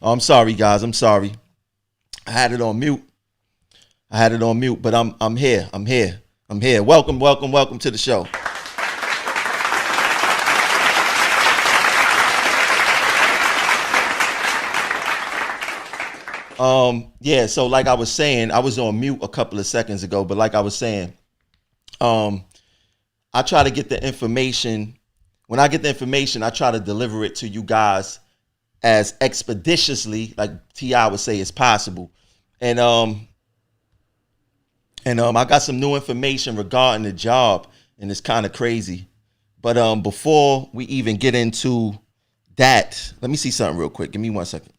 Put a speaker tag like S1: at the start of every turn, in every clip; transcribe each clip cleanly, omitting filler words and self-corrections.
S1: Oh, I'm sorry, guys. I'm sorry. I had it on mute. But I'm here. I'm here. Welcome to the show. Yeah, so like I was saying, I was on mute a couple of seconds ago, but like I was saying, I try to get the information. When I get the information, I try to deliver it to you guys as expeditiously, like T.I. would say, as possible. And I got some new information regarding the job, and it's kind of crazy. But before we even get into that, let me see something real quick. Give me 1 second.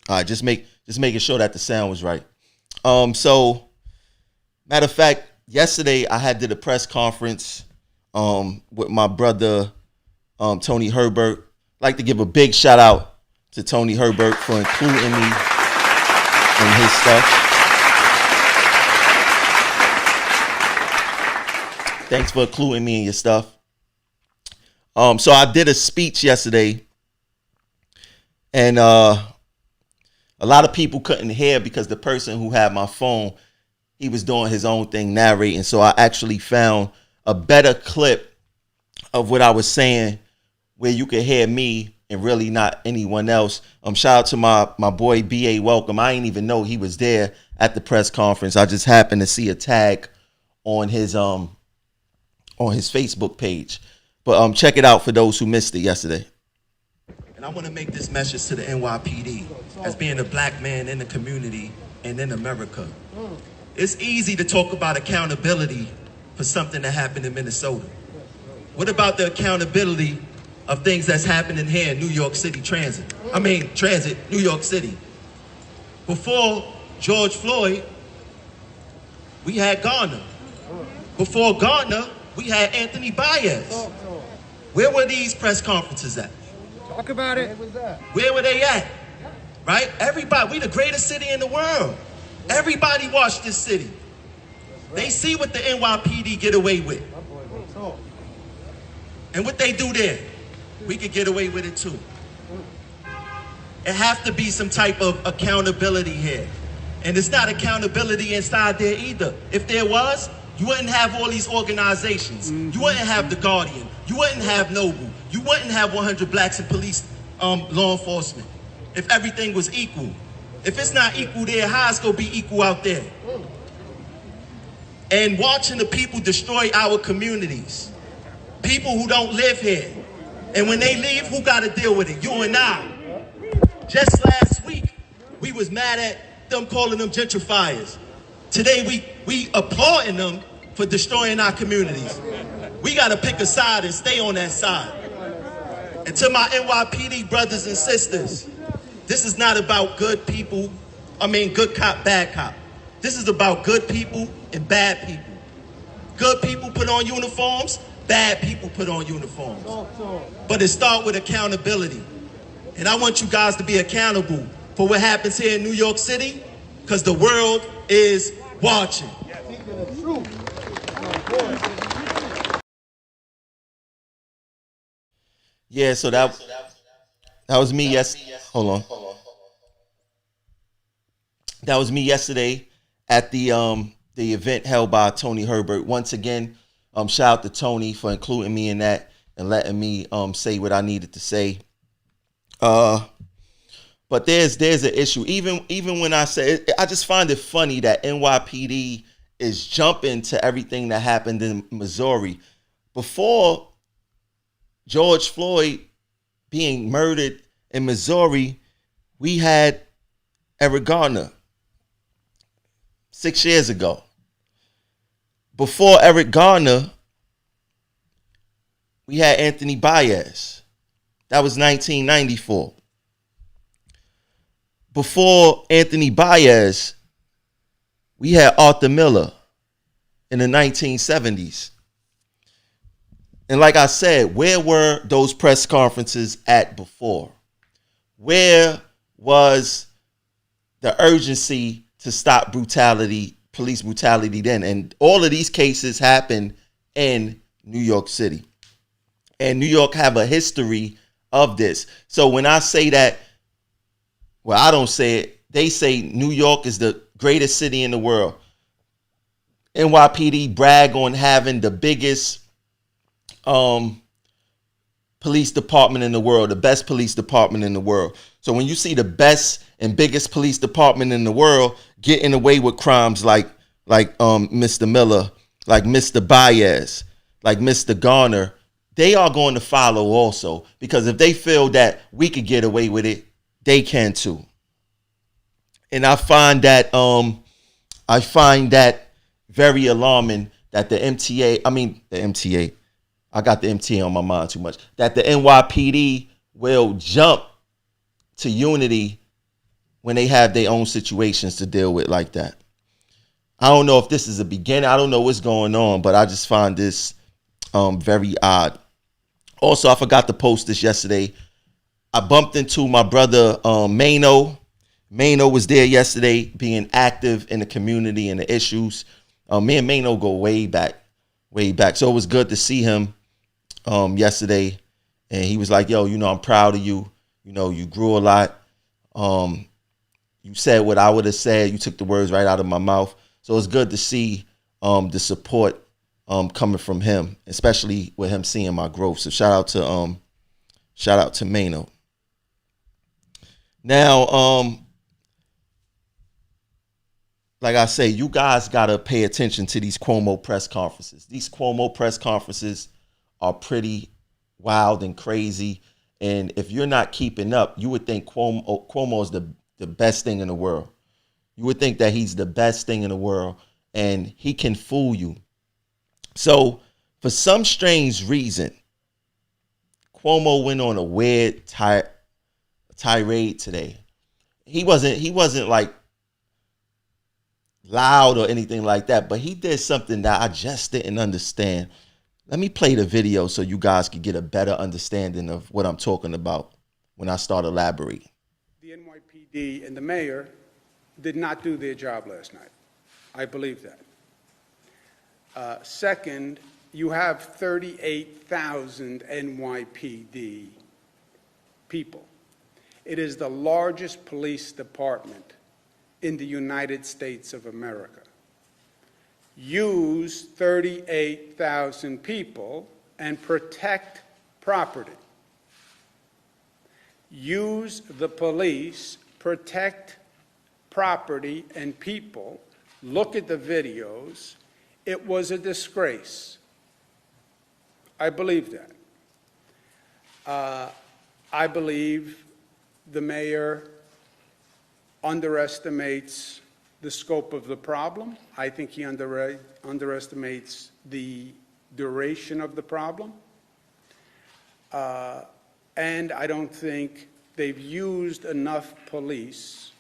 S1: All right, just making sure that the sound was right. So matter of fact, yesterday I did a press conference with my brother Tony Herbert. I'd like to give a big shout out to Tony Herbert for including me in his stuff. Thanks for including me in your stuff. So I did a speech yesterday, and a lot of people couldn't hear because the person who had my phone, he was doing his own thing narrating. So I actually found a better clip of what I was saying where you could hear me and really not anyone else. Shout out to my boy B.A. Welcome. I didn't even know he was there at the press conference. I just happened to see a tag on his Facebook page. But check it out for those who missed it yesterday. And I want to make this message to the NYPD as being a black man in the community and in America. It's easy to talk about accountability for something that happened in Minnesota. What about the accountability of things that's happening here in New York City Transit, New York City? Before George Floyd, we had Garner. Before Garner, we had Anthony Baez. Where were these press conferences at?
S2: Talk about it.
S1: Where were they at? Right? Everybody, we the greatest city in the world. Everybody watch this city. They see what the NYPD get away with. And what they do there, we could get away with it too. It have to be some type of accountability here. And it's not accountability inside there either. If there was, you wouldn't have all these organizations. You wouldn't have The Guardian. You wouldn't have Noble. You wouldn't have 100 blacks in police, law enforcement. If everything was equal. If it's not equal there, how it's gonna be equal out there? And watching the people destroy our communities. People who don't live here. And when they leave, who gotta deal with it? You and I. Just last week, we was mad at them calling them gentrifiers. Today, we applauding them for destroying our communities. We gotta pick a side and stay on that side. And to my NYPD brothers and sisters, this is not about good people, good cop, bad cop. This is about good people and bad people. Good people put on uniforms, bad people put on uniforms. But it starts with accountability. And I want you guys to be accountable for what happens here in New York City, because the world is watching. Yeah, so that was me. Hold on. That was me yesterday at the event held by Tony Herbert. Once again, shout out to Tony for including me in that and letting me say what I needed to say. But there's an issue. Even when I say it, I just find it funny that NYPD is jumping to everything that happened in Missouri. Before George Floyd being murdered in Missouri, we had Eric Garner 6 years ago. Before Eric Garner, we had Anthony Baez. That was 1994. Before Anthony Baez, we had Arthur Miller in the 1970s. And like I said, where were those press conferences at before? Where was the urgency to stop brutality, police brutality then? And all of these cases happened in New York City. And New York have a history
S2: of this. So when I say that, well, I don't say it. They say New York is the greatest city in the world. NYPD brag on having the biggest police department in the world, the best police department in the world. So when you see the best and biggest police department in the world getting away with crimes like Mr. Miller, like Mr. Baez, like Mr. Garner, they are going to follow also, because if they feel that we could get away with it, they can too. And I find that very alarming that the MTA, I got the MTA on my mind too much, that the NYPD will jump to unity when they have their own situations to deal with like that. I don't know if this is a beginning. I don't know what's going on, but I just find this very odd. Also, I forgot to post this yesterday. I bumped into my brother Mano. Mano was there yesterday being active in the community and the issues. Me and Mano go way back. So it was good to see him yesterday. And he was like, yo, I'm proud of you. You grew a lot. You said what I would have said. You took the words right out of my mouth. So it's good to see the support coming from him, especially with him seeing my growth. So shout out to Mano. Now, like I say, you guys got to pay attention to these Cuomo press conferences. These Cuomo press conferences are pretty wild and crazy. And if you're not keeping up, you would think Cuomo is the best thing in the world. You would think that he's the best thing in the world, and he can fool you. So for some strange reason, Cuomo went on a weird tirade today. He wasn't like loud or anything like that, but he did something that I just didn't understand. Let me play the video so you guys can get a better understanding of what I'm talking about when I start elaborating.
S3: The NYPD and the mayor did not do their job last night. I believe that. Second, you have 38,000 NYPD people. It is the largest police department in the United States of America. Use 38,000 people and protect property. Use the police, protect property and people. Look at the videos. It was a disgrace. I believe that. I believe the mayor underestimates the scope of the problem. I think he underestimates the duration of the problem. And I don't think they've used enough police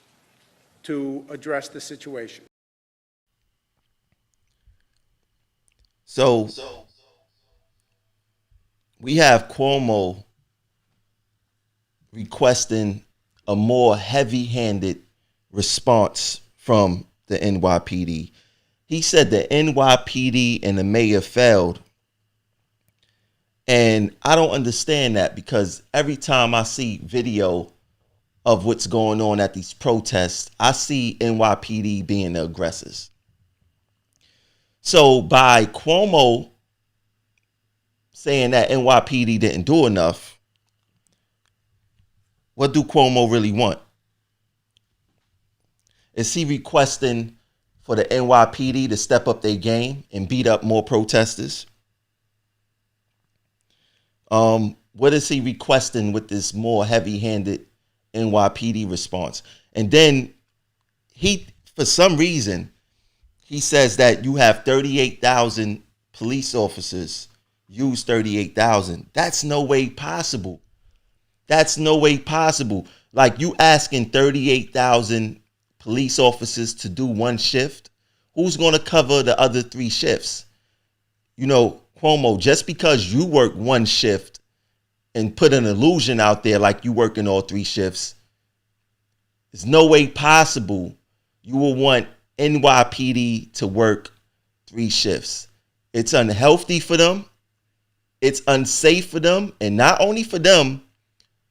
S3: to address the situation.
S2: So we have Cuomo requesting a more heavy-handed response from the NYPD. He said the NYPD and the mayor failed. And I don't understand that, because every time I see video of what's going on at these protests, I see NYPD being the aggressors. So by Cuomo saying that NYPD didn't do enough, what do Cuomo really want? Is he requesting for the NYPD to step up their game and beat up more protesters? What is he requesting with this more heavy-handed NYPD response? And then for some reason, he says that you have 38,000 police officers. Use 38,000. That's no way possible. That's no way possible. Like, you asking 38,000 police officers to do one shift? Who's going to cover the other 3 shifts? Cuomo, just because you work one shift and put an illusion out there like you work in all 3 shifts, there's no way possible you will want NYPD to work 3 shifts. It's unhealthy for them. It's unsafe for them. And not only for them,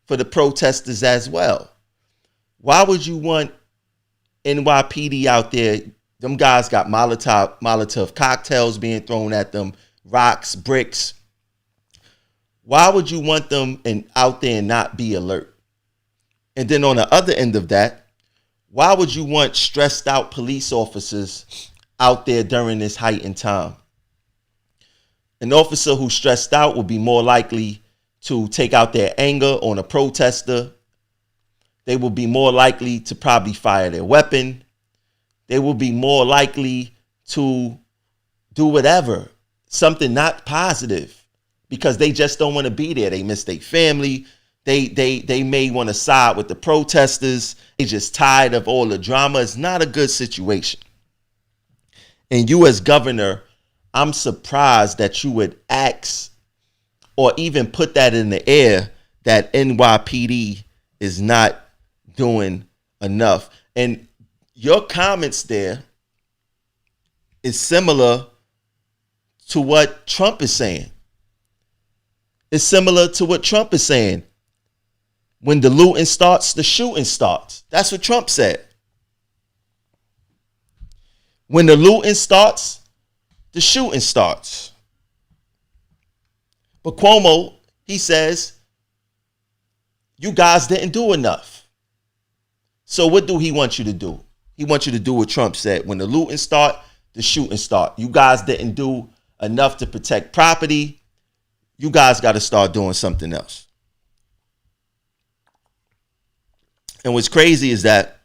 S2: for the protesters as well. Why would you want NYPD out there? Them guys got Molotov cocktails being thrown at them, rocks, bricks. Why would you want them out there and not be alert? And then on the other end of that, why would you want stressed out police officers out there during this heightened time? An officer who's stressed out will be more likely to take out their anger on a protester. They will be more likely to probably fire their weapon. They will be more likely to do whatever, something not positive, because they just don't want to be there. They miss their family. They may want to side with the protesters. They just tired of all the drama. It's not a good situation. And you as governor, I'm surprised that you would ask or even put that in the air that NYPD is not doing enough. And your comments there is similar to what Trump is saying. It's similar to what Trump is saying. When the looting starts, the shooting starts. That's what Trump said. When the looting starts, the shooting starts. But Cuomo, he says, you guys didn't do enough. So what do he want you to do? He wants you to do what Trump said. When the looting start, the shooting start. You guys didn't do enough to protect property. You guys got to start doing something else. And what's crazy is that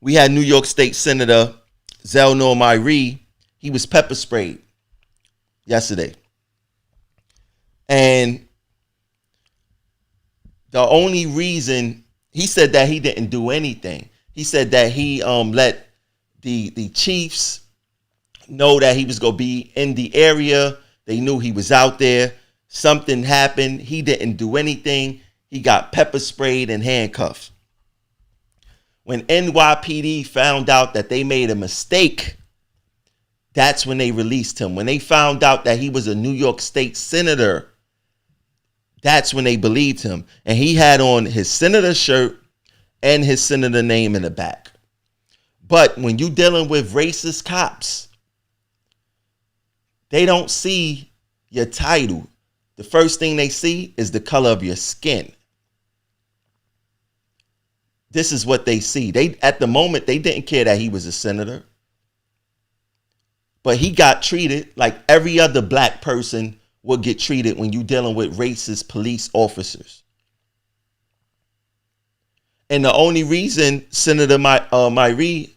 S2: we had New York State Senator Myrie. He was pepper sprayed yesterday. And the only reason, he said that he didn't do anything. He said that he let the chiefs know that he was going to be in the area. They knew he was out there. Something happened. He didn't do anything. He got pepper sprayed and handcuffed. When NYPD found out that they made a mistake, that's when they released him. When they found out that he was a New York State senator, that's when they believed him. And he had on his senator shirt and his senator name in the back. But when you're dealing with racist cops, they don't see your title. The first thing they see is the color of your skin. This is what they see. They, at the moment, they didn't care that he was a senator. But he got treated like every other black person would get treated when you're dealing with racist police officers. And the only reason Senator Myrie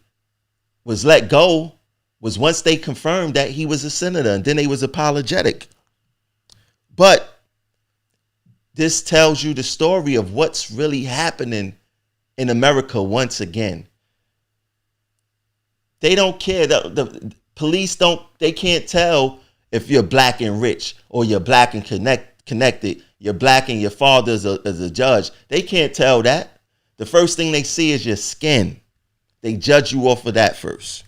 S2: was let go was once they confirmed that he was a senator, and then they was apologetic. But this tells you the story of what's really happening in America once again. They don't care. The police they can't tell if you're black and rich or you're black and connected. You're black and your father is a judge. They can't tell that. The first thing they see is your skin. They judge you off of that first.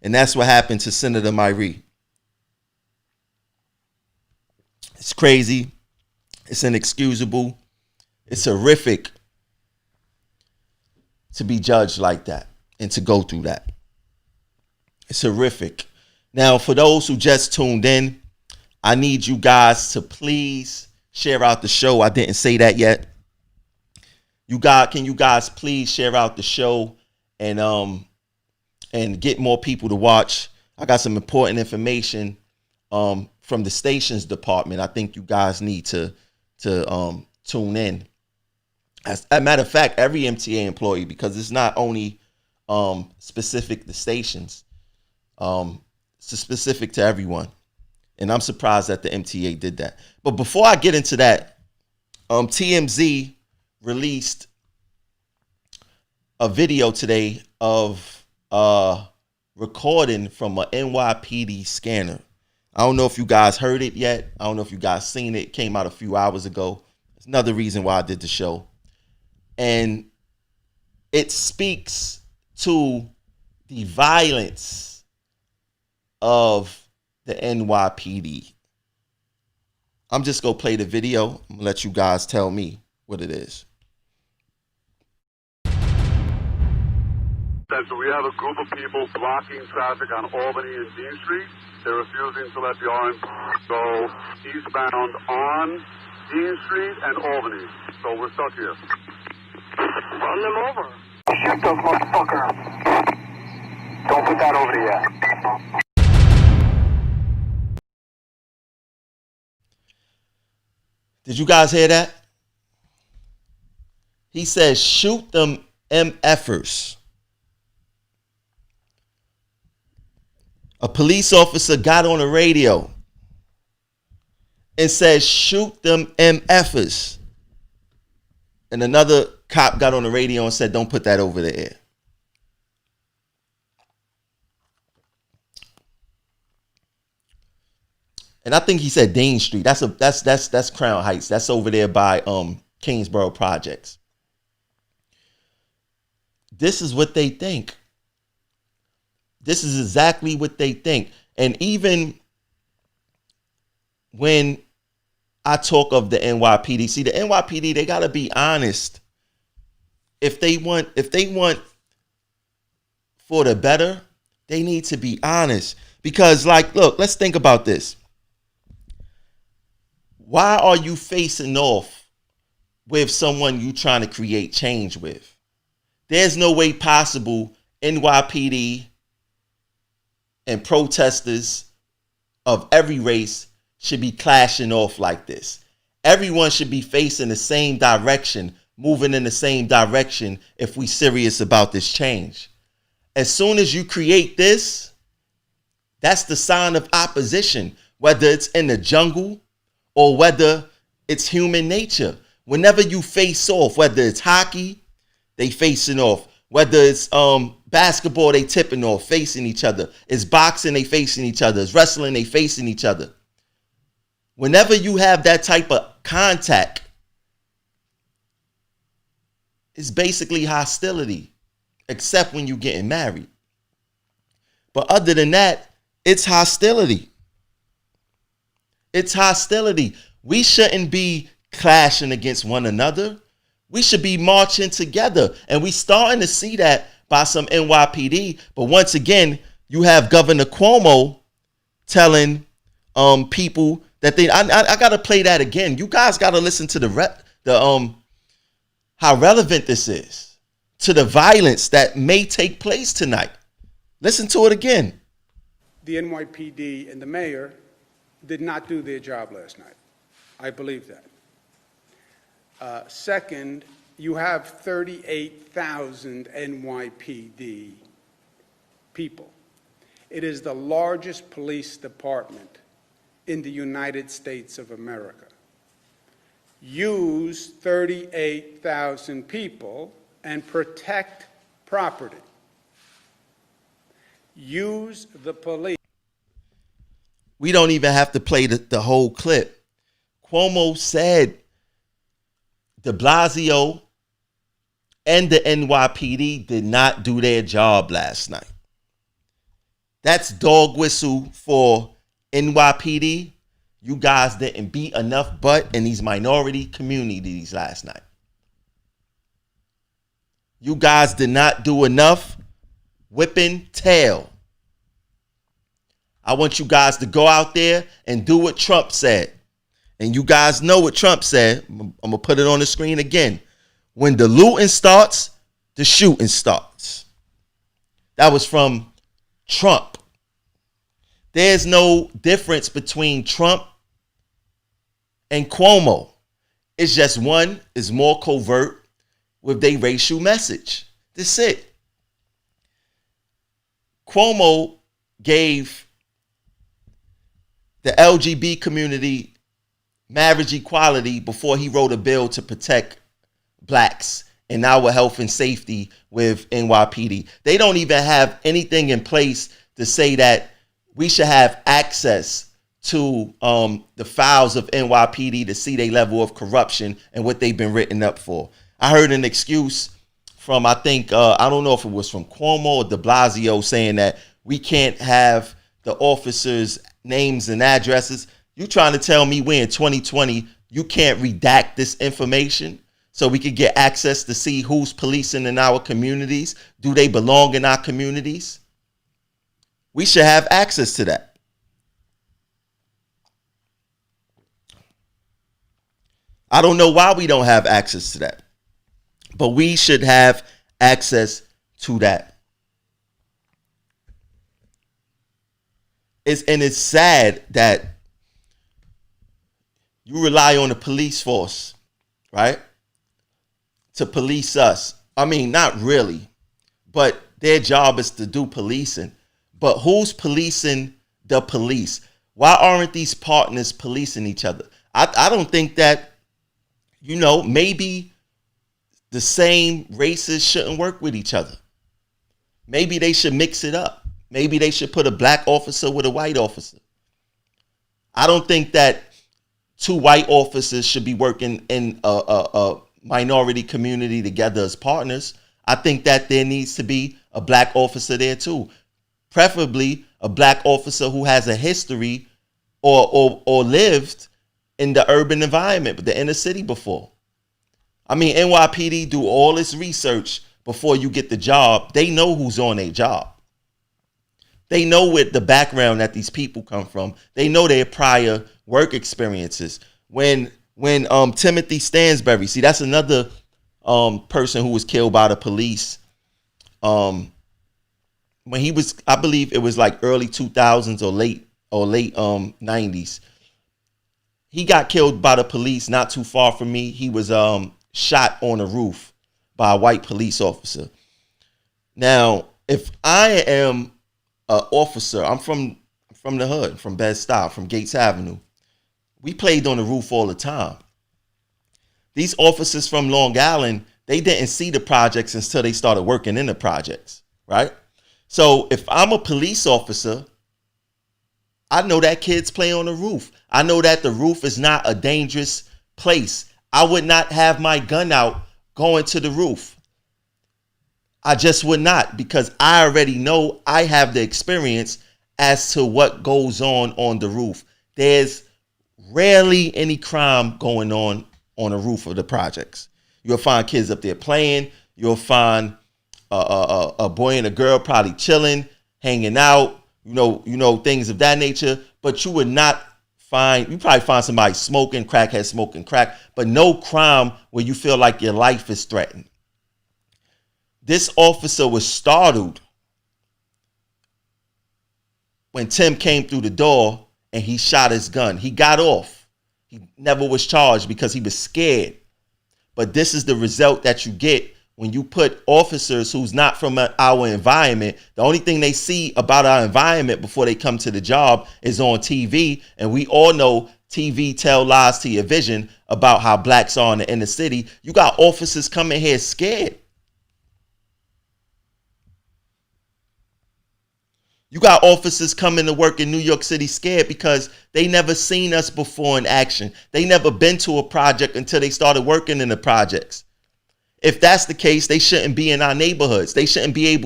S2: And that's what happened to Senator Myrie. It's crazy. It's inexcusable. It's horrific to be judged like that and to go through that. It's horrific. Now, for those who just tuned in, I need you guys to please share out the show. I didn't say that yet. Can you guys please share out the show and get more people to watch? I got some important information from the stations department. I think you guys need to tune in. As a matter of fact, every MTA employee, because it's not only specific to stations, it's specific to everyone. And I'm surprised that the MTA did that. But before I get into that, TMZ released a video today of recording from a NYPD scanner. I don't know if you guys heard it yet. I don't know if you guys seen it. It came out a few hours ago. It's another reason why I did the show. And it speaks to the violence of the NYPD. I'm just going to play the video and let you guys tell me what it is.
S4: So we have a group of people blocking traffic on Albany and Dean Street. They're refusing to let the orange go eastbound on Dean Street and Albany. So we're stuck here. Run them over. Shoot those motherfuckers. Don't put that over yet.
S2: Did you guys hear that? He says, shoot them MFers. A police officer got on the radio and said, shoot them MFers. And another cop got on the radio and said, don't put that over the air. And I think he said Dean Street. That's Crown Heights. That's over there by Kingsborough Projects. This is what they think. This is exactly what they think. And even when I talk of the NYPD, see, the NYPD, they gotta be honest. If they want for the better, they need to be honest. Because, like, look, let's think about this. Why are you facing off with someone you trying to create change with? There's no way possible NYPD and protesters of every race should be clashing off like this. Everyone should be facing the same direction, moving in the same direction if we serious about this change. As soon as you create this, that's the sign of opposition, whether it's in the jungle or whether it's human nature. Whenever you face off, whether it's hockey, they facing off. Whether it's basketball, they tipping off, facing each other. It's boxing, they facing each other. It's wrestling, they facing each other. Whenever you have that type of contact, it's basically hostility, except when you're getting married. But other than that, it's hostility. It's hostility. We shouldn't be clashing against one another. We should be marching together. And we starting to see that by some NYPD. But once again, you have Governor Cuomo telling people that I gotta play that again. You guys gotta listen to how relevant this is to the violence that may take place tonight. Listen to it again.
S3: The NYPD and the mayor did not do their job last night. I believe that. Second, you have 38,000 NYPD people. It is the largest police department in the United States of America. Use 38,000 people and protect property. Use the police.
S2: We don't even have to play the whole clip. Cuomo said de Blasio and the NYPD did not do their job last night. That's dog whistle for NYPD. You guys didn't beat enough butt in these minority communities last night. You guys did not do enough whipping tail. I want you guys to go out there and do what Trump said. And you guys know what Trump said. I'm going to put it on the screen again. When the looting starts, the shooting starts. That was from Trump. There's no difference between Trump and Cuomo. It's just one is more covert with their racial message. That's it. Cuomo gave the LGBT community marriage equality before he wrote a bill to protect blacks and our health and safety with NYPD. They don't even have anything in place to say that we should have access to the files of NYPD to see their level of corruption and what they've been written up for. I heard an excuse from, I think, I don't know if it was from Cuomo or de Blasio, saying that we can't have the officers' names and addresses. You trying to tell me we in 2020, you can't redact this information so we could get access to see who's policing in our communities? Do they belong in our communities? We should have access to that. I don't know why we don't have access to that, but we should have access to that. It's sad that you rely on the police force, right, to police us. I mean, not really, but their job is to do policing. But who's policing the police? Why aren't these partners policing each other? I don't think that, maybe the same races shouldn't work with each other. Maybe they should mix it up. Maybe they should put a black officer with a white officer. I don't think that two white officers should be working in a minority community together as partners. I think that there needs to be a black officer there too. Preferably a black officer who has a history or lived in the urban environment, but the inner city before. I mean, NYPD do all this research before you get the job. They know who's on a job. They know what the background that these people come from. They know their prior work experiences. When Timothy Stansbury, see, that's another person who was killed by the police. When he was, I believe it was like early 2000s or late 90s. He got killed by the police not too far from me. He was shot on a roof by a white police officer. Now, if I am an officer, I'm from the hood, from Bed-Stuy, from Gates Avenue. We played on the roof all the time. These officers from Long Island, they didn't see the projects until they started working in the projects, right? So if I'm a police officer, I know that kids play on the roof. I know that the roof is not a dangerous place. I would not have my gun out going to the roof. I just would not, because I already know, I have the experience as to what goes on the roof. There's rarely any crime going on the roof of the projects. You'll find kids up there playing. You'll find a boy and a girl probably chilling, hanging out, things of that nature. But you would not you probably find somebody smoking crack, but no crime where you feel like your life is threatened. This officer was startled when Tim came through the door and he shot his gun. He got off. He never was charged because he was scared. But this is the result that you get when you put officers who's not from our environment. The only thing they see about our environment before they come to the job is on TV. And we all know TV tell lies to your vision about how blacks are in the inner city. You got officers coming here scared. You got officers coming to work in New York City scared because they never seen us before in action. They never been to a project until they started working in the projects. If that's the case, they shouldn't be in our neighborhoods. They shouldn't be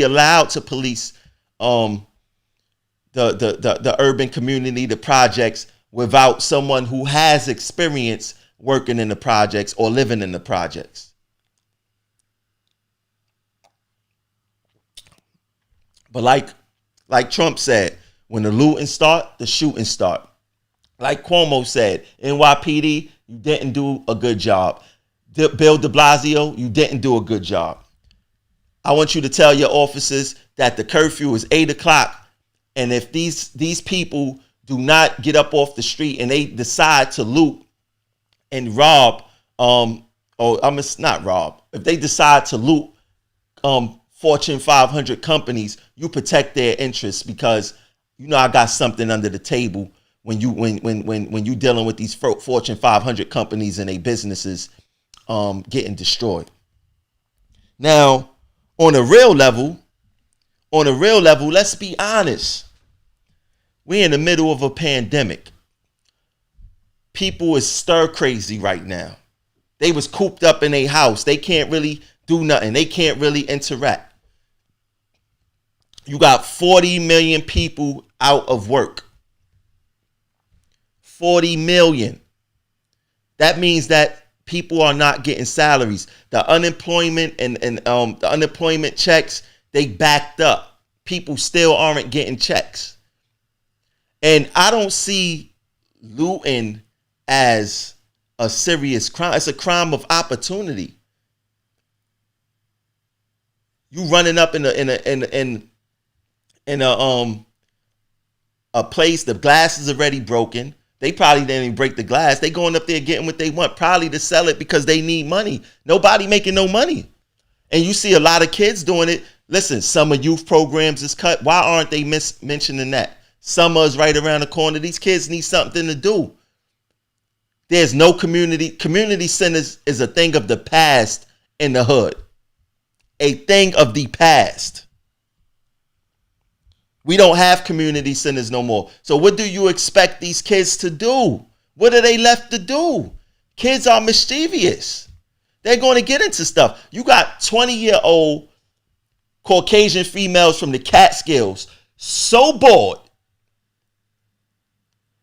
S2: allowed to police the urban community, the projects, without someone who has experience working in the projects or living in the projects. But like Trump said, when the looting start, the shooting start. Like Cuomo said, NYPD, you didn't do a good job. Bill de Blasio, you didn't do a good job. I want you to tell your officers that the curfew is 8 o'clock. And if these people do not get up off the street and they decide to loot and rob, if they decide to loot Fortune 500 companies, you protect their interests, because I got something under the table when you dealing with these Fortune 500 companies and their businesses getting destroyed. Now, on a real level, let's be honest. We're in the middle of a pandemic. People is stir crazy right now. They was cooped up in a house. They can't really do nothing. They can't really interact. You got 40 million people out of work. 40 million. That means that people are not getting salaries. The unemployment and the unemployment checks, they backed up. People still aren't getting checks. And I don't see looting as a serious crime. It's a crime of opportunity. You running up in a place, the glass is already broken. They probably didn't even break the glass. They going up there getting what they want, probably to sell it because they need money. Nobody making no money. And you see a lot of kids doing it. Listen, summer youth programs is cut. Why aren't they mentioning that? Summer's right around the corner. These kids need something to do. There's no community. Community centers is a thing of the past in the hood. A thing of the past. We don't have community centers no more. So what do you expect these kids to do? What are they left to do? Kids are mischievous. They're going to get into stuff. You got 20-year-old Caucasian females from the Catskills so bored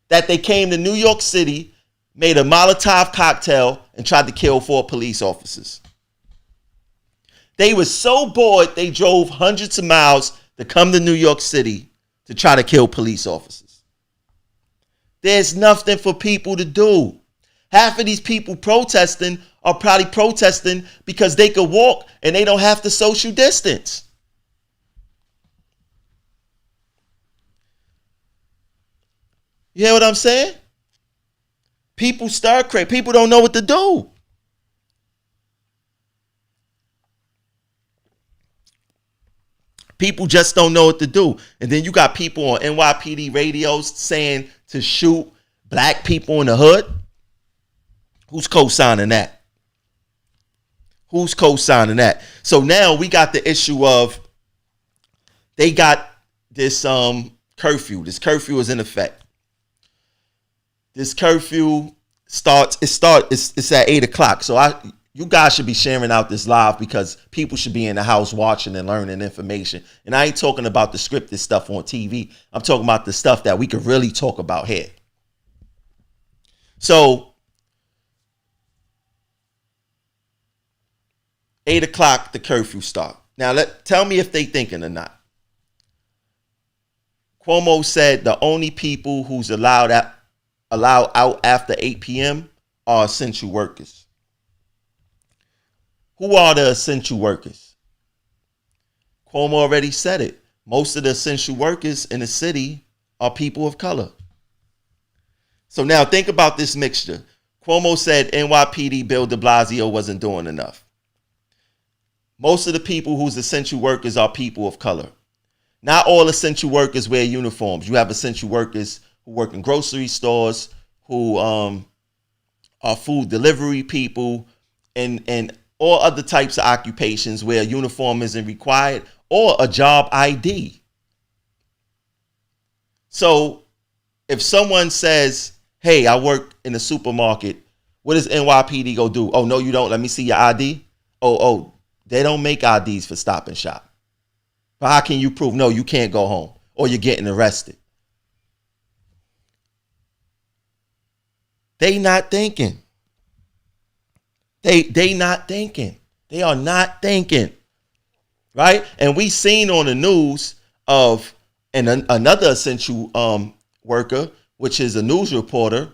S2: that they came to New York City, made a Molotov cocktail, and tried to kill 4 police officers. They were so bored, they drove hundreds of miles to come to New York City to try to kill police officers. There's nothing for people to do. Half of these people protesting are probably protesting because they could walk and they don't have to social distance. You hear what I'm saying? People start crazy. People don't know what to do. People just don't know what to do. And then you got people on NYPD radios saying to shoot black people in the hood. Who's co-signing that? Who's co-signing that? So now we got the issue of they got this curfew. This curfew is in effect. This curfew it's at 8 o'clock. So you guys should be sharing out this live because people should be in the house watching and learning information. And I ain't talking about the scripted stuff on TV. I'm talking about the stuff that we could really talk about here. So 8 o'clock, the curfew start. Now tell me if they thinking or not. Cuomo said the only people who's allowed out after 8 p.m. are essential workers. Who are the essential workers? Cuomo already said it. Most of the essential workers in the city are people of color. So now think about this mixture. Cuomo said NYPD Bill de Blasio wasn't doing enough. Most of the people who's essential workers are people of color. Not all essential workers wear uniforms. You have essential workers who work in grocery stores, who are food delivery people, and all other types of occupations where a uniform isn't required or a job ID. So if someone says, hey, I work in a supermarket, what does NYPD go do? Oh, no, you don't. Let me see your ID. Oh, they don't make IDs for Stop and Shop. But how can you prove? No, you can't go home or you're getting arrested. They not thinking. They not thinking. They are not thinking. Right? And we seen on the news of another essential worker, which is a news reporter.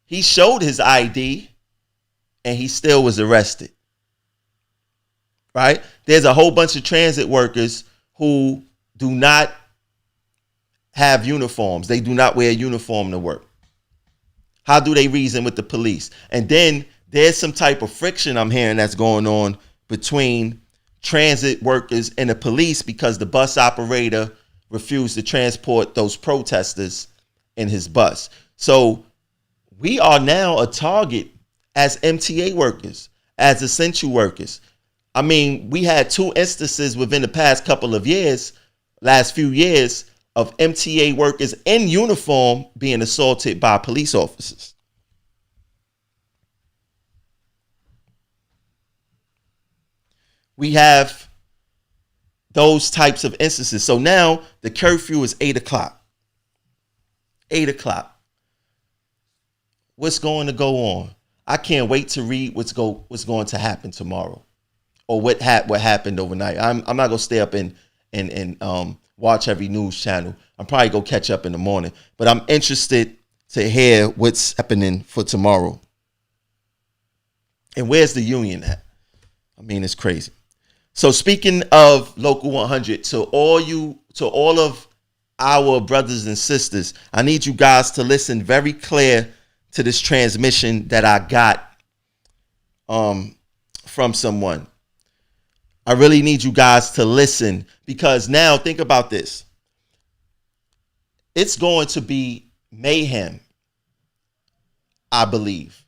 S2: He showed his ID and he still was arrested. Right? There's a whole bunch of transit workers who do not have uniforms. They do not wear a uniform to work. How do they reason with the police? And then there's some type of friction I'm hearing that's going on between transit workers and the police because the bus operator refused to transport those protesters in his bus. So we are now a target as MTA workers, as essential workers. I mean, we had 2 instances within the past couple of years, last few years, of MTA workers in uniform being assaulted by police officers. We have those types of instances. So now the curfew is 8 o'clock. 8 o'clock. what's going to go on. I can't wait to read what's going to happen tomorrow, or what happened overnight. I'm not gonna stay up and watch every news channel. I'm probably gonna catch up in the morning, but I'm interested to hear what's happening for tomorrow. And where's the union at? I mean, it's crazy. So speaking of Local 100, to all of our brothers and sisters, I need you guys to listen very clear to this transmission that I got from someone. I really need you guys to listen, because now think about this. It's going to be mayhem, I believe.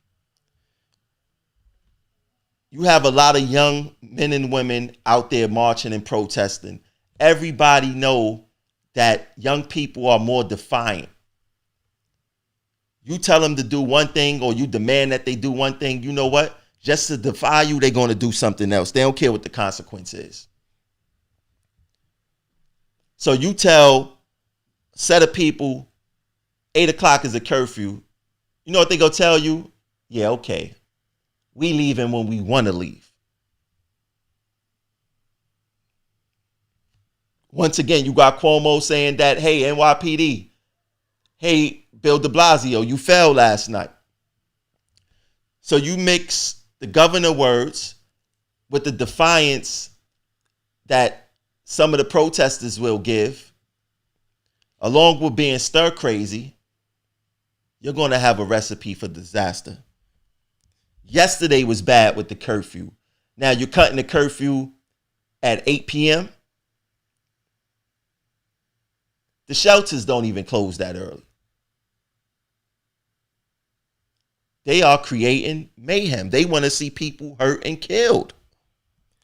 S2: You have a lot of young men and women out there marching and protesting. Everybody know that young people are more defiant. You tell them to do one thing, or you demand that they do one thing, you know what? Just to defy you, they're going to do something else. They don't care what the consequence is. So you tell a set of people 8 o'clock is a curfew. You know what they go tell you? Yeah, okay. We leaving when we want to leave. Once again, you got Cuomo saying that, hey, NYPD, hey, Bill de Blasio, you fell last night. So you mix the governor words with the defiance that some of the protesters will give, along with being stir crazy, you're going to have a recipe for disaster. Yesterday was bad with the curfew. Now you're cutting the curfew at 8 p.m. The shelters don't even close that early. They are creating mayhem. They want to see people hurt and killed.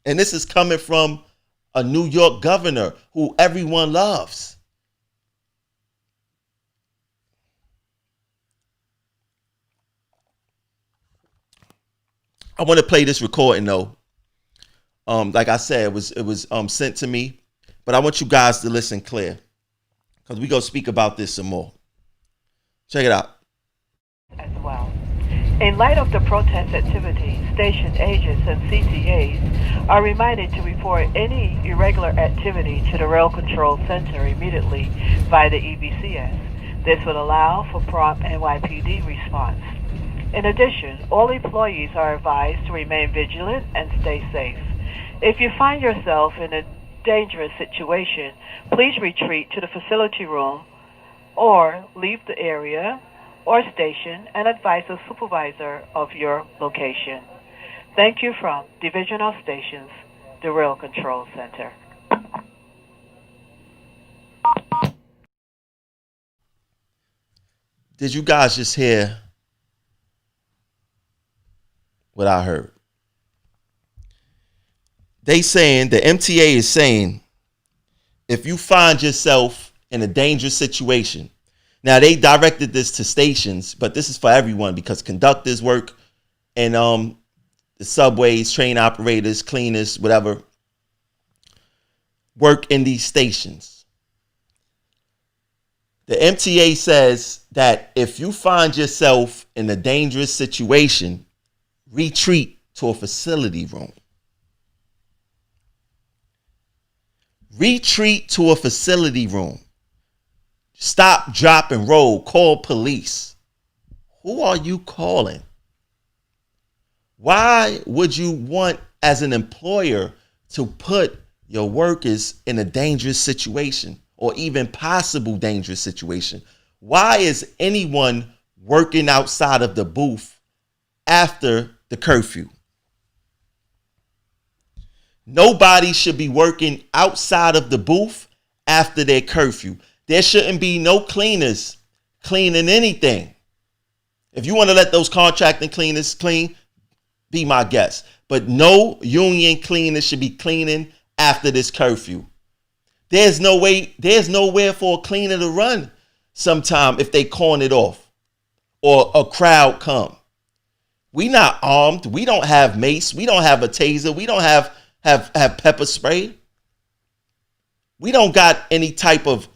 S2: And this is coming from a New York governor who everyone loves. I want to play this recording though. Like I said, it was sent to me, but I want you guys to listen clear, because we're going to speak about this some more. Check it out.
S5: As well. In light of the protest activity, station agents and CTAs are reminded to report any irregular activity to the Rail Control Center immediately via the EBCS. This will allow for prompt NYPD response. In addition, all employees are advised to remain vigilant and stay safe. If you find yourself in a dangerous situation, please retreat to the facility room or leave the area or station and advise a supervisor of your location. Thank you from Division of Stations, the Rail Control Center.
S2: Did you guys just hear what I heard? The MTA is saying, if you find yourself in a dangerous situation, now they directed this to stations, but this is for everyone, because conductors work in the subways, train operators, cleaners, whatever, work in these stations. The MTA says that if you find yourself in a dangerous situation, retreat to a facility room. Retreat to a facility room. Stop, drop, and roll. Call police. Who are you calling? Why would you want, as an employer, to put your workers in a dangerous situation, or even possible dangerous situation? Why is anyone working outside of the booth after the curfew? Nobody should be working outside of the booth after their curfew. There shouldn't be no cleaners cleaning anything. If you want to let those contracting cleaners clean, be my guest. But no union cleaners should be cleaning after this curfew. There's nowhere for a cleaner to run sometime if they corn it off or a crowd come. We not armed. We don't have mace. We don't have a taser. We don't have pepper spray. We don't got any type of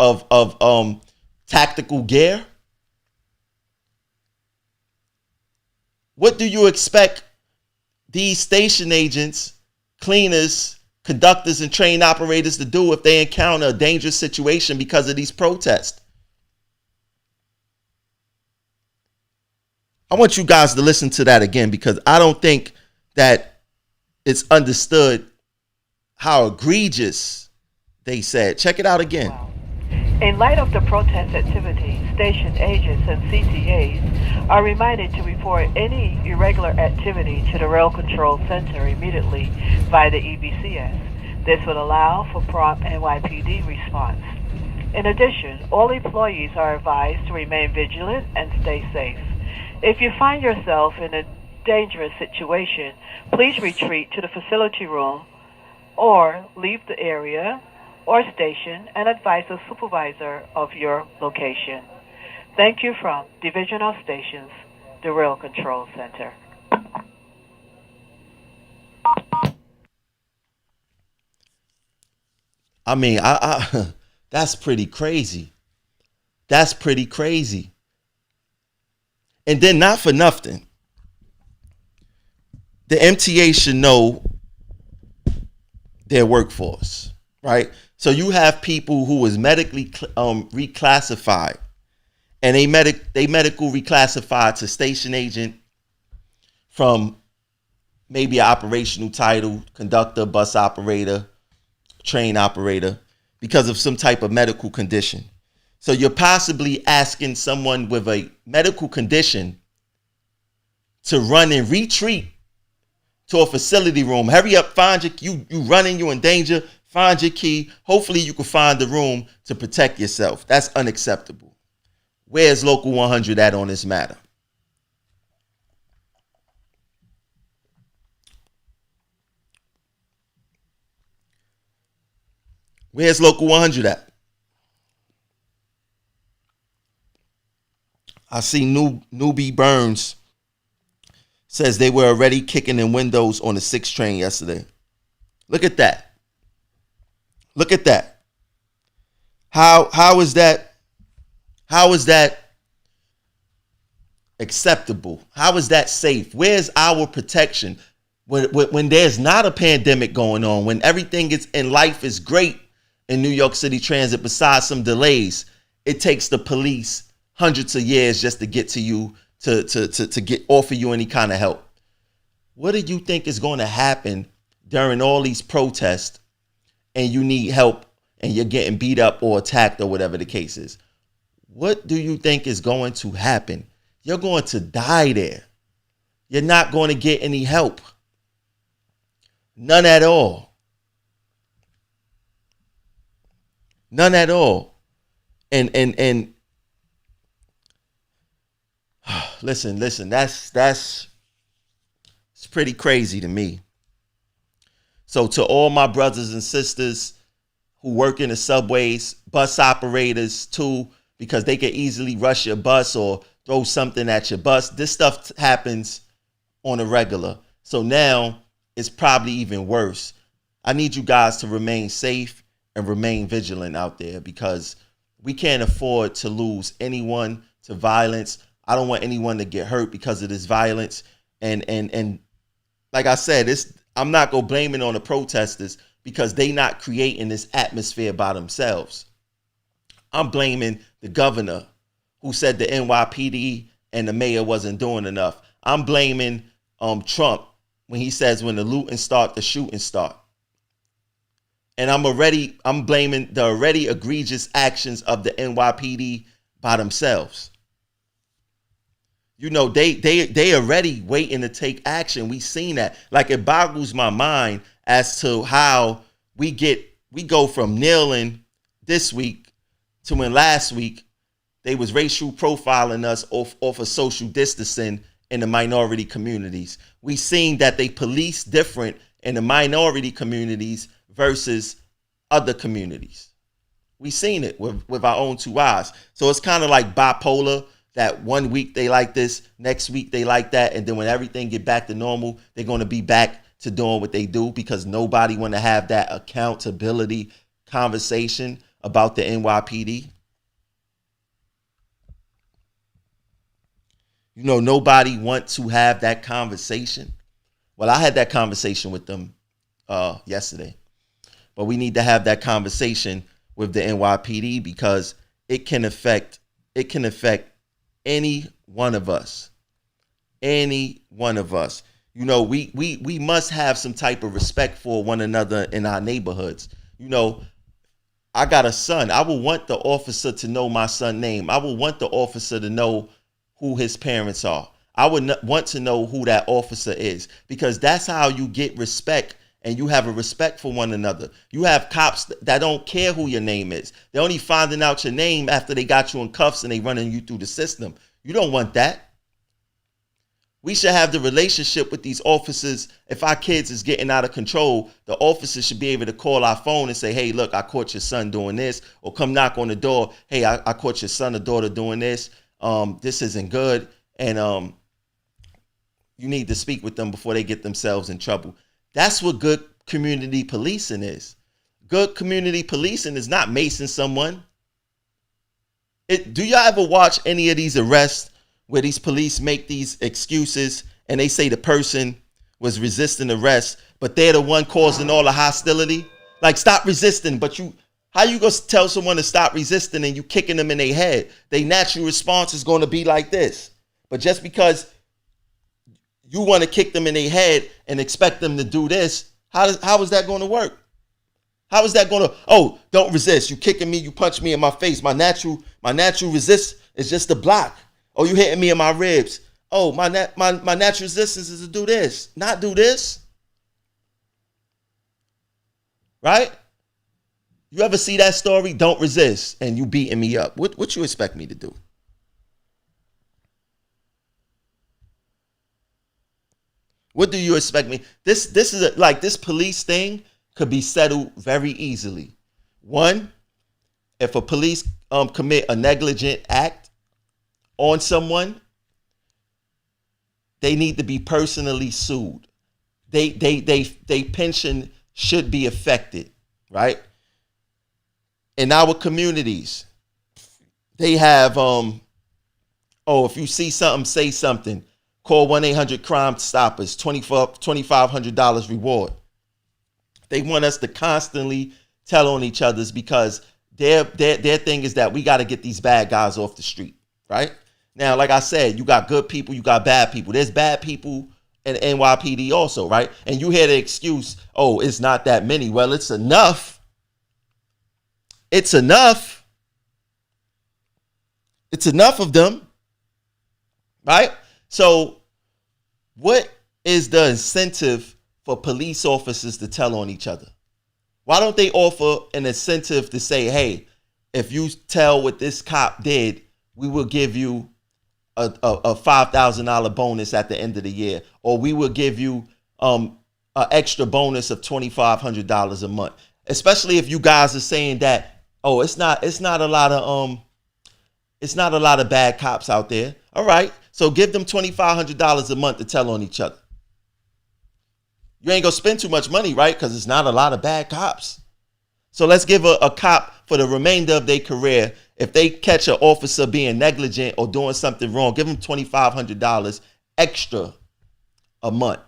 S2: tactical gear. What do you expect these station agents, cleaners, conductors, and train operators to do if they encounter a dangerous situation because of these protests? I want you guys to listen to that again, because I don't think that it's understood how egregious they said. Check it out again.
S5: Wow. In light of the protest activity, station agents and CTAs are reminded to report any irregular activity to the Rail Control Center immediately via the EBCS. This would allow for prompt NYPD response. In addition, all employees are advised to remain vigilant and stay safe. If you find yourself in a dangerous situation, please retreat to the facility room or leave the area or station and advise the supervisor of your location. Thank you from Divisional Stations, the Rail Control Center.
S2: I mean, I that's pretty crazy. That's pretty crazy. And then, not for nothing, the MTA should know their workforce, right? So you have people who was medically reclassified, and they medical reclassified to station agent from maybe an operational title, conductor, bus operator, train operator, because of some type of medical condition. So you're possibly asking someone with a medical condition to run and retreat to a facility room. Hurry up, find you running, you in danger, find your key. Hopefully you can find the room to protect yourself. That's unacceptable. Where's Local 100 at on this matter? Where's Local 100 at? I see Newbie Burns says they were already kicking in windows on the 6 train yesterday. Look at that. Look at that. How is that acceptable? How is that safe? Where's our protection when there's not a pandemic going on, when everything is in life is great in New York City Transit besides some delays? It takes the police hundreds of years just to get to you, to get offer you any kind of help. What do you think is going to happen during all these protests and you need help and you're getting beat up or attacked or whatever the case is? What do you think is going to happen? You're going to die there. You're not going to get any help. None at all. None at all. And listen, that's it's pretty crazy to me. So to all my brothers and sisters who work in the subways, bus operators too, because they can easily rush your bus or throw something at your bus. This stuff happens on a regular. So now it's probably even worse. I need you guys to remain safe and remain vigilant out there, because we can't afford to lose anyone to violence. I don't want anyone to get hurt because of this violence. And like I said, I'm not going to blame it on the protesters, because they not creating this atmosphere by themselves. I'm blaming the governor, who said the NYPD and the mayor wasn't doing enough. I'm blaming Trump when he says when the looting start, the shooting start. And I'm blaming the already egregious actions of the NYPD by themselves. You know, they already waiting to take action. We seen that. Like, it boggles my mind as to how we go from kneeling this week to when last week they was racial profiling us off of social distancing in the minority communities. We seen that they police different in the minority communities versus other communities. We seen it with our own 2 eyes. So it's kind of like bipolar, that one week they like this, next week they like that, and then when everything get back to normal, they're going to be back to doing what they do, because nobody want to have that accountability conversation about the NYPD. You know, nobody wants to have that conversation. Well, I had that conversation with them yesterday, but we need to have that conversation with the NYPD because it can affect any one of us. Any one of us. You know, we must have some type of respect for one another in our neighborhoods. You know, I got a son. I will want the officer to know my son's name. I will want the officer to know who his parents are. I would want to know who that officer is because that's how you get respect and you have a respect for one another. You have cops that don't care who your name is. They're only finding out your name after they got you in cuffs and they running you through the system. You don't want that. We should have the relationship with these officers. If our kids is getting out of control, the officers should be able to call our phone and say, hey, look, I caught your son doing this, or come knock on the door. Hey, I caught your son or daughter doing this. This isn't good. And you need to speak with them before they get themselves in trouble. That's what good community policing is. Good community policing is not macing someone. Do y'all ever watch any of these arrests where these police make these excuses and they say the person was resisting arrest, but they're the one causing all the hostility? Like, stop resisting, but how you gonna tell someone to stop resisting and you kicking them in their head? Their natural response is gonna be like this. But just because you want to kick them in their head and expect them to do this, how is that going to work? How is that going to, oh, don't resist. You kicking me, you punch me in my face. My natural resist is just to block. Oh, you hitting me in my ribs. Oh, my natural resistance is to do this, not do this. Right? You ever see that story? Don't resist, and you beating me up. What you expect me to do? What do you expect me? This is like this police thing could be settled very easily. One, if a police commit a negligent act on someone, they need to be personally sued. They pension should be affected, right? In our communities, they have if you see something, say something. Call 1-800-CRIME Stoppers, $2,500 reward. They want us to constantly tell on each other's because their thing is that we got to get these bad guys off the street, right? Now, like I said, you got good people, you got bad people. There's bad people in NYPD also, right? And you hear the excuse, oh, it's not that many. Well, it's enough. It's enough. It's enough of them, right? So what is the incentive for police officers to tell on each other? Why don't they offer an incentive to say, hey, if you tell what this cop did, we will give you a $5,000 bonus at the end of the year, or we will give you an extra bonus of $2,500 a month. Especially if you guys are saying that, oh, it's not a lot of bad cops out there. All right. So give them $2,500 a month to tell on each other. You ain't gonna spend too much money, right? Because it's not a lot of bad cops. So let's give a cop for the remainder of their career. If they catch an officer being negligent or doing something wrong, give them $2,500 extra a month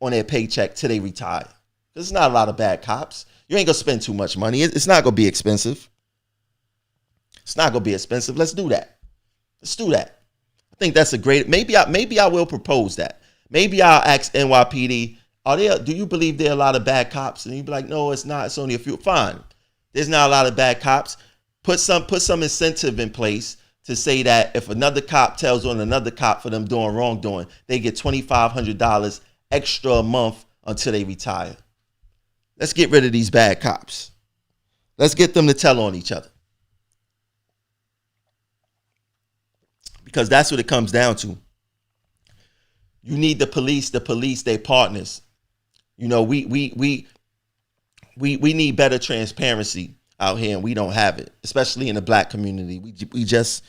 S2: on their paycheck till they retire. Because it's not a lot of bad cops. You ain't gonna spend too much money. It's not gonna be expensive. It's not gonna be expensive. Let's do that. Let's do that. I think that's a great. Maybe I will propose that. Maybe I'll ask NYPD. Do you believe there are a lot of bad cops? And you'd be like, no, it's not. It's only a few. Fine. There's not a lot of bad cops. Put some incentive in place to say that if another cop tells on another cop for them doing wrongdoing, they get $2,500 extra a month until they retire. Let's get rid of these bad cops. Let's get them to tell on each other. Because that's what it comes down to. You need the police their partners. You know, we need better transparency out here, and we don't have it, especially in the black community. We just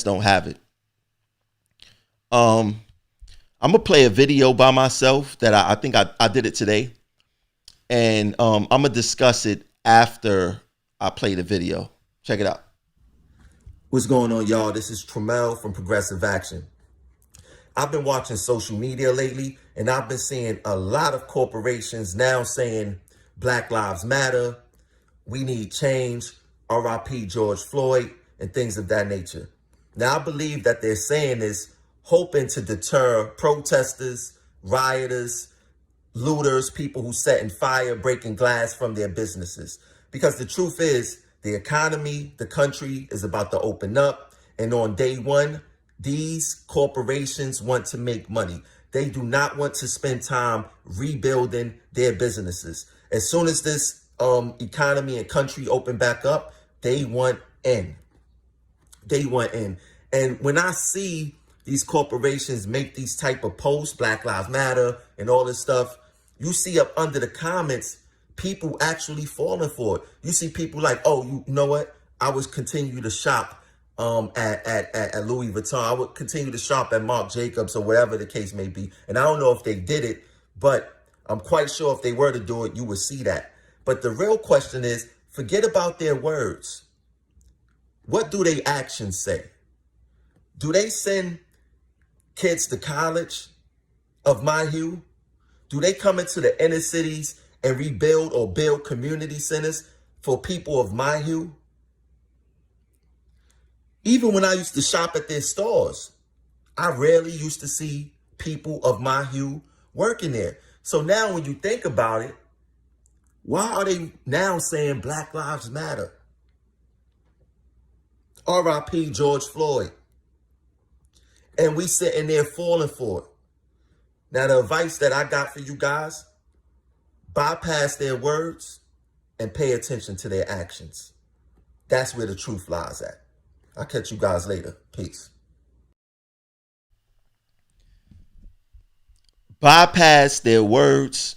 S2: don't have it. I'm gonna play a video by myself that I think I did it today, and I'm gonna discuss it after I play the video. Check it out. What's going on, y'all? This is Tremel from Progressive Action. I've been watching social media lately, and I've been seeing a lot of corporations now saying Black Lives Matter, we need change, RIP George Floyd, and things of that nature. Now, I believe that they're saying this hoping to deter protesters, rioters, looters, people who setting fire, breaking glass from their businesses. Because the truth is, the economy, the country is about to open up. And on day one, these corporations want to make money. They do not want to spend time rebuilding their businesses. As soon as this economy and country open back up, they want in. They want in. And when I see these corporations make these type of posts, Black Lives Matter and all this stuff, you see up under the comments, people actually falling for it. You see people like, oh, you know what? I would continue to shop at Louis Vuitton. I would continue to shop at Marc Jacobs or whatever the case may be. And I don't know if they did it, but I'm quite sure if they were to do it, you would see that. But the real question is, forget about their words. What do their actions say? Do they send kids to college of my hue? Do they come into the inner cities and rebuild or build community centers for people of my hue? Even when I used to shop at their stores, I rarely used to see people of my hue working there. So now when you think about it, why are they now saying Black Lives Matter? RIP George Floyd. And we sitting there falling for it. Now, the advice that I got for you guys, bypass their words and pay attention to their actions. That's where the truth lies at. I'll catch you guys later. Peace. Bypass their words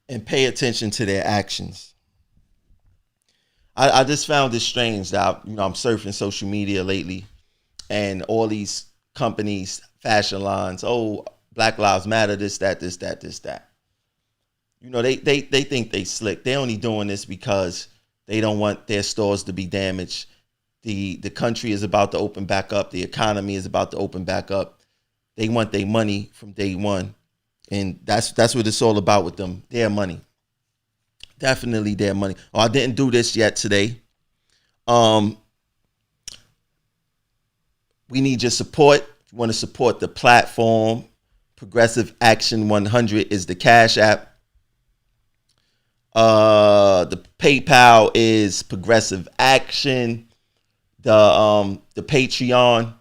S2: and pay attention to their actions. I just found it strange that I'm surfing social media lately, and all these companies, fashion lines, oh, Black Lives Matter, this, that, this, that, this, that. They think they slick. They're only doing this because they don't want their stores to be damaged. The country is about to open back up. The economy is about to open back up. They want their money from day one. And that's what it's all about with them. Their money. Definitely their money. Oh, I didn't do this yet today. We need your support. If you want to support the platform, Progressive Action 100 is the Cash App. The PayPal is Progressive Action. The Patreon,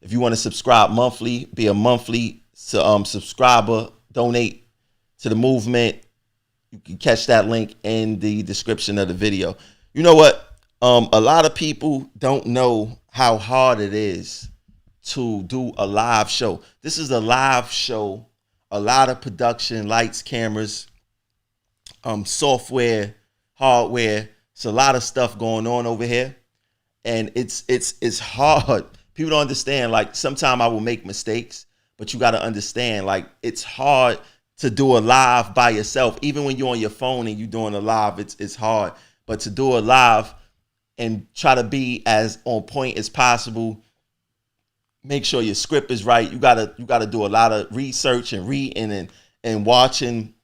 S2: if you want to subscribe monthly, be a monthly subscriber, donate to the movement. You can catch that link in the description of the video. You know what? A lot of people don't know how hard it is to do a live show. This is a live show. A lot of production, lights, cameras, software, hardware. It's a lot of stuff going on over here. And it's hard. People don't understand. Like, sometimes I will make mistakes, but you got to understand, like, it's hard to do a live by yourself. Even when you're on your phone and you're doing a live, it's hard. But to do a live and try to be as on point as possible, make sure your script is right. You gotta do a lot of research and reading and watching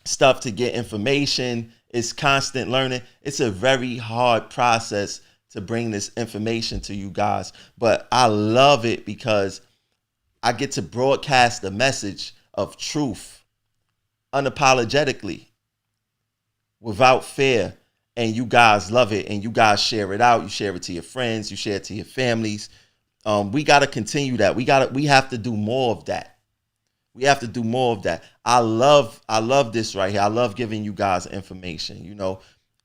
S2: stuff to get information. It's constant learning. It's a very hard process to bring this information to you guys. But I love it because I get to broadcast the message of truth unapologetically, without fear. And you guys love it, and you guys share it out. You share it to your friends. You share it to your families. We got to continue that. We have to do more of that. We have to do more of that. I love this right here. I love giving you guys information.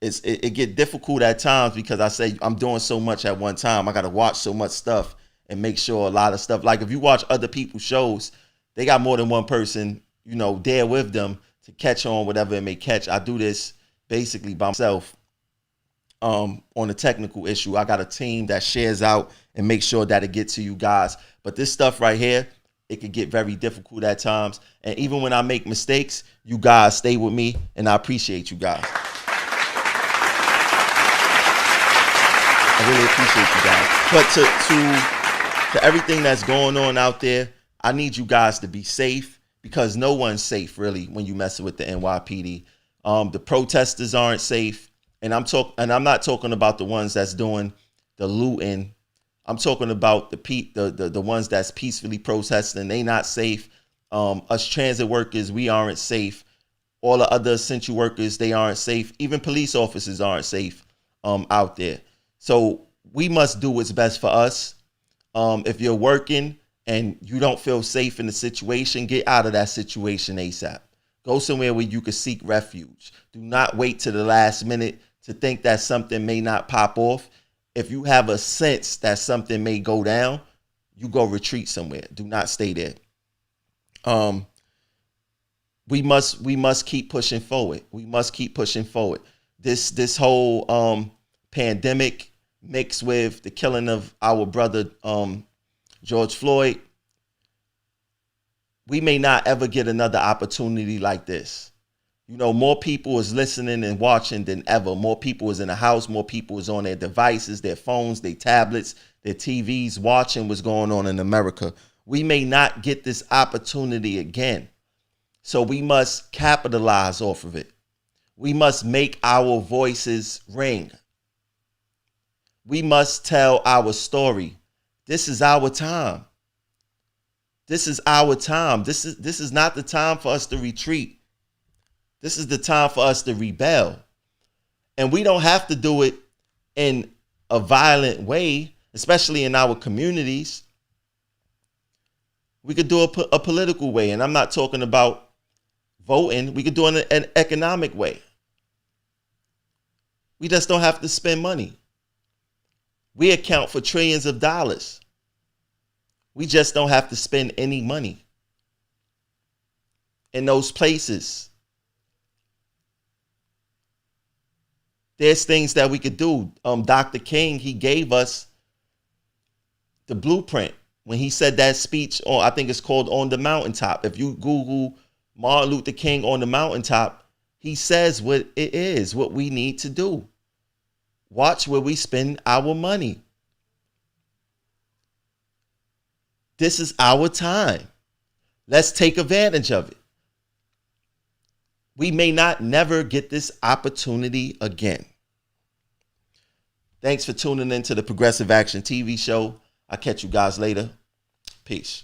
S2: It get difficult at times because I say I'm doing so much at one time. I got to watch so much stuff and make sure a lot of stuff. Like, if you watch other people's shows, they got more than one person, there with them to catch on whatever it may catch. I do this basically by myself. On a technical issue, I got a team that shares out and make sure that it gets to you guys. But this stuff right here, it could get very difficult at times. And even when I make mistakes, you guys stay with me, and I appreciate you guys. I really appreciate you guys. But to everything that's going on out there, I need you guys to be safe, because no one's safe really when you messing with the NYPD. The protesters aren't safe, and I'm not talking about the ones that's doing the looting. I'm talking about the ones that's peacefully protesting. They not safe. Us transit workers, we aren't safe. All the other essential workers, they aren't safe. Even police officers aren't safe out there. So we must do what's best for us. If you're working and you don't feel safe in the situation, get out of that situation ASAP. Go somewhere where you can seek refuge. Do not wait to the last minute to think that something may not pop off. If you have a sense that something may go down, you go retreat somewhere. Do not stay there. We must keep pushing forward. We must keep pushing forward. This whole pandemic mixed with the killing of our brother George Floyd, we may not ever get another opportunity like this. You know, more people is listening and watching than ever. More people is in the house. More people is on their devices, their phones, their tablets, their TVs, watching what's going on in America. We may not get this opportunity again. So we must capitalize off of it. We must make our voices ring. We must tell our story. This is our time. This is our time. This is not the time for us to retreat. This is the time for us to rebel. And we don't have to do it in a violent way, especially in our communities. We could do it a political way. And I'm not talking about voting. We could do it in an economic way. We just don't have to spend money. We account for trillions of dollars. We just don't have to spend any money in those places. There's things that we could do. Dr. King, he gave us the blueprint when he said that speech on, I think it's called On the Mountaintop. If you Google Martin Luther King on the Mountaintop, he says what it is, what we need to do. Watch where we spend our money. This is our time. Let's take advantage of it. We may not never get this opportunity again. Thanks for tuning in to the Progressive Action TV show. I'll catch you guys later. Peace.